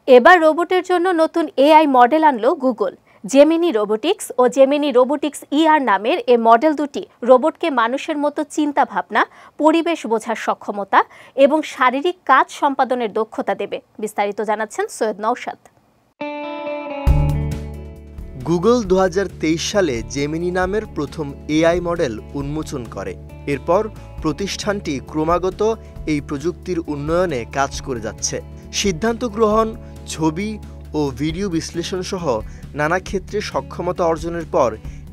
এবার রোবটের জন্য নতুন এআই মডেল আনলো গুগল। জেমিনি রোবোটিক্স ও জেমিনি রোবোটিক্স ইআর নামের এই মডেল দুটি রোবটকে মানুষের মতো চিন্তা ভাবনা, পরিবেশ বোঝার সক্ষমতা এবং শারীরিক কাজ সম্পাদনের দক্ষতা দেবে। বিস্তারিত জানাচ্ছেন সৈয়দ নওশাদ। গুগল 2023 সালে জেমিনি নামের প্রথম এআই মডেল উন্মোচন করে। এরপর প্রতিষ্ঠানটি ক্রমাগত এই প্রযুক্তির উন্নয়নে কাজ করে যাচ্ছে। সিদ্ধান্ত গ্রহণ, ছবি ও ভিডিও বিশ্লেষণ সহ নানা ক্ষেত্রে সক্ষমতা অর্জনের পর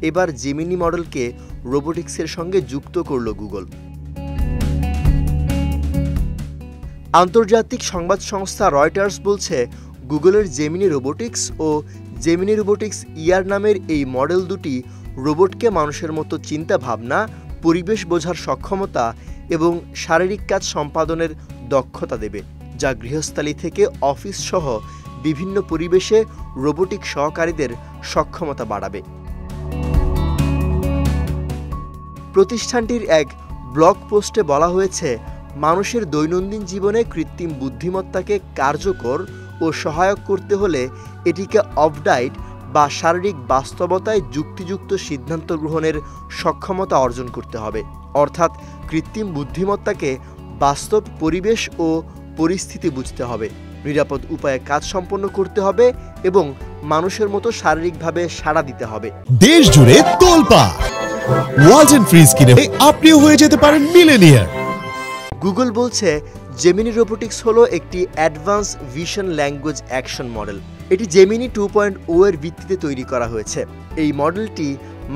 এবার জেমিনি মডেলকে রোবোটিক্সের সঙ্গে যুক্ত করল গুগল। আন্তর্জাতিক সংবাদ সংস্থা রয়টার্স বলছে, গুগলের জেমিনি রোবোটিক্স ও জেমিনি রোবোটিক্স ইআর নামের এই মডেল দুটি রোবটকে মানুষের মতো চিন্তা ভাবনা, পরিবেশ বোঝার সক্ষমতা এবং শারীরিক কাজ সম্পাদনের দক্ষতা দেবে, যা গৃহস্থালী থেকে অফিস সহ বিভিন্ন পরিবেশে রোবোটিক সহকারীদের সক্ষমতা বাড়াবে। প্রতিষ্ঠানটির এক ব্লগ পোস্টে বলা হয়েছে, মানুষের দৈনন্দিন জীবনে কৃত্রিম বুদ্ধিমত্তাকে কার্যকর ও সহায়ক করতে হলে এটিকে আপডেট বা শারীরিক বাস্তবতায় যুক্তিযুক্ত সিদ্ধান্ত গ্রহণের সক্ষমতা অর্জন করতে হবে। অর্থাৎ কৃত্রিম বুদ্ধিমত্তাকে বাস্তব পরিবেশ ও পরিস্থিতি বুঝতে হবে, নিরাপদ উপায়ে কাজ সম্পন্ন করতে হবে এবং মানুষের মতো শারীরিকভাবে সাড়া দিতে হবে। দেশ জুড়ে তোলপাড় ওয়ালটন ফ্রিজ কিনে আপনিও হয়ে যেতে পারেন মিলেনিয়ার। গুগল বলছে, জেমিনি রোবোটিক্স হলো একটি advance vision language action model. এটি জেমিনি 2.0 এর ভিত্তিতে তৈরি করা হয়েছে। এই মডেলটি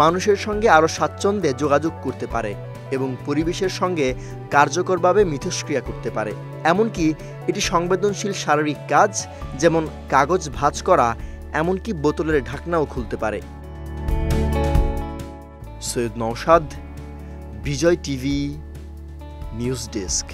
মানুষের সঙ্গে আরও স্বাচ্ছন্দ্যে যোগাযোগ করতে পারে এবং পরিবেশের সঙ্গে কার্যকরভাবে মিথস্ক্রিয়া করতে পারে। এমনকি এটি সংবেদনশীল শারীরিক কাজ যেমন কাগজ ভাঁজ করা, এমনকি বোতলের ঢাকনাও খুলতে পারে। সৈয়দ নওশাদ, বিজয় টিভি নিউজ ডেস্ক।